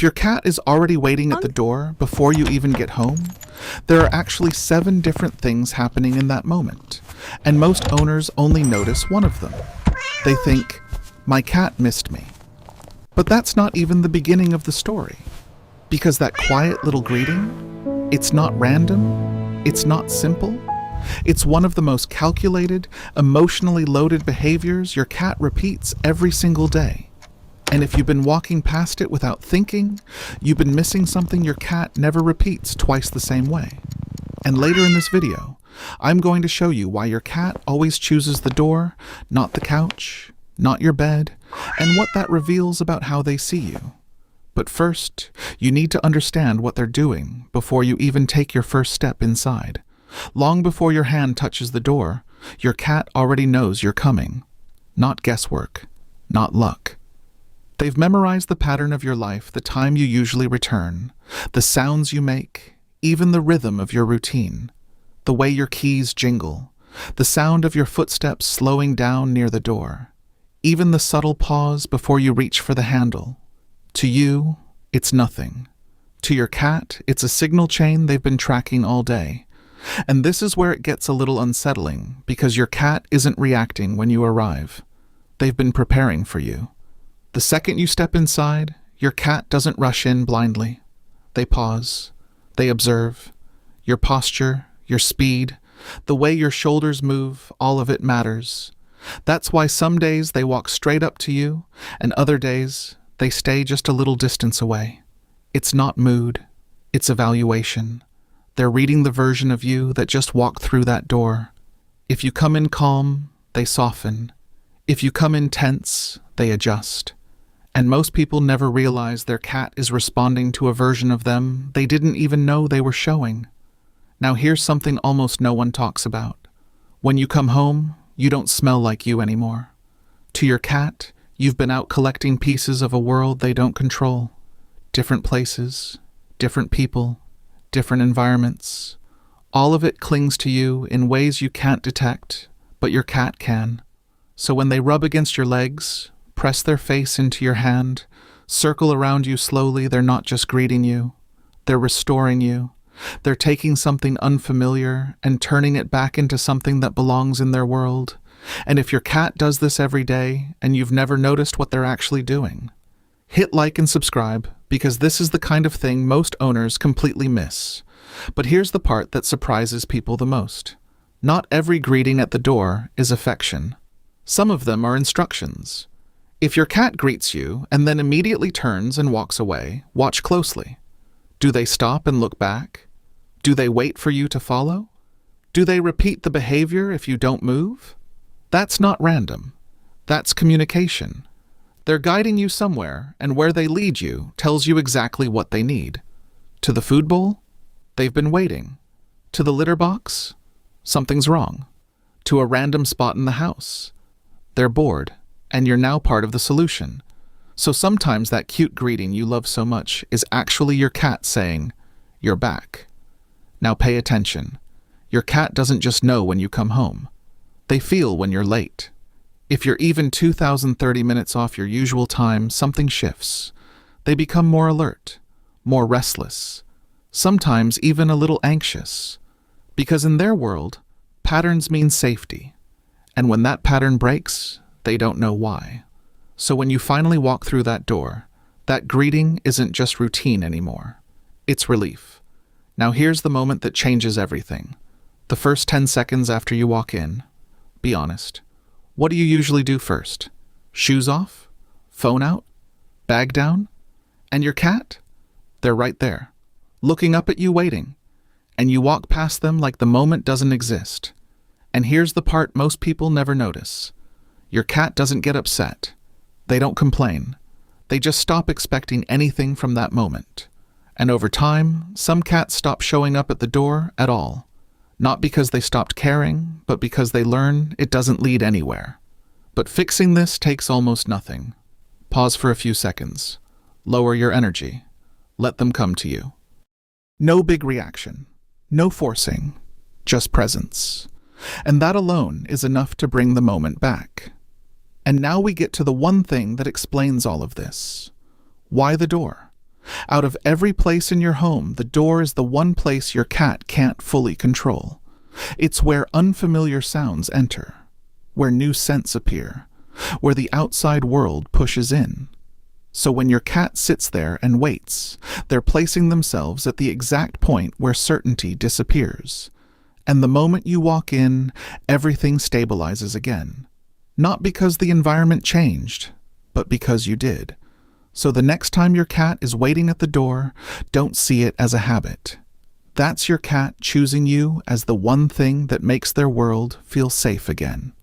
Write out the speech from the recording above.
If your cat is already waiting at the door before you even get home, there are actually 7 different things happening in that moment, and most owners only notice one of them. They think, "My cat missed me." But that's not even the beginning of the story, because that quiet little greeting, it's not random, it's not simple, it's one of the most calculated, emotionally loaded behaviors your cat repeats every single day. And if you've been walking past it without thinking, you've been missing something your cat never repeats twice the same way. And later in this video, I'm going to show you why your cat always chooses the door, not the couch, not your bed, and what that reveals about how they see you. But first, you need to understand what they're doing before you even take your first step inside. Long before your hand touches the door, your cat already knows you're coming. Not guesswork, not luck. They've memorized the pattern of your life, the time you usually return, the sounds you make, even the rhythm of your routine, the way your keys jingle, the sound of your footsteps slowing down near the door, even the subtle pause before you reach for the handle. To you, it's nothing. To your cat, it's a signal chain they've been tracking all day. And this is where it gets a little unsettling, because your cat isn't reacting when you arrive. They've been preparing for you. The second you step inside, your cat doesn't rush in blindly. They pause. They observe. Your posture, your speed, the way your shoulders move, all of it matters. That's why some days they walk straight up to you, and other days they stay just a little distance away. It's not mood, it's evaluation. They're reading the version of you that just walked through that door. If you come in calm, they soften. If you come in tense, they adjust. And most people never realize their cat is responding to a version of them they didn't even know they were showing. Now here's something almost no one talks about. When you come home, you don't smell like you anymore. To your cat, you've been out collecting pieces of a world they don't control. Different places, different people, different environments. All of it clings to you in ways you can't detect, but your cat can. So when they rub against your legs, press their face into your hand, circle around you slowly, they're not just greeting you. They're restoring you. They're taking something unfamiliar and turning it back into something that belongs in their world. And if your cat does this every day and you've never noticed what they're actually doing, hit like and subscribe, because this is the kind of thing most owners completely miss. But here's the part that surprises people the most. Not every greeting at the door is affection. Some of them are instructions. If your cat greets you and then immediately turns and walks away, watch closely. Do they stop and look back? Do they wait for you to follow? Do they repeat the behavior if you don't move? That's not random. That's communication. They're guiding you somewhere, and where they lead you tells you exactly what they need. To the food bowl? They've been waiting. To the litter box? Something's wrong. To a random spot in the house? They're bored, and you're now part of the solution. So sometimes that cute greeting you love so much is actually your cat saying, "You're back." Now pay attention. Your cat doesn't just know when you come home. They feel when you're late. If you're even 2,030 minutes off your usual time, something shifts. They become more alert, more restless, sometimes even a little anxious. Because in their world, patterns mean safety. And when that pattern breaks, they don't know why. So when you finally walk through that door, that greeting isn't just routine anymore. It's relief. Now here's the moment that changes everything. The first 10 seconds after you walk in. Be honest. What do you usually do first? Shoes off? Phone out? Bag down? And your cat? They're right there, looking up at you, waiting. And you walk past them like the moment doesn't exist. And here's the part most people never notice. Your cat doesn't get upset. They don't complain. They just stop expecting anything from that moment. And over time, some cats stop showing up at the door at all. Not because they stopped caring, but because they learn it doesn't lead anywhere. But fixing this takes almost nothing. Pause for a few seconds. Lower your energy. Let them come to you. No big reaction. No forcing. Just presence. And that alone is enough to bring the moment back. And now we get to the one thing that explains all of this. Why the door? Out of every place in your home, the door is the one place your cat can't fully control. It's where unfamiliar sounds enter, where new scents appear, where the outside world pushes in. So when your cat sits there and waits, they're placing themselves at the exact point where certainty disappears. And the moment you walk in, everything stabilizes again. Not because the environment changed, but because you did. So the next time your cat is waiting at the door, don't see it as a habit. That's your cat choosing you as the one thing that makes their world feel safe again.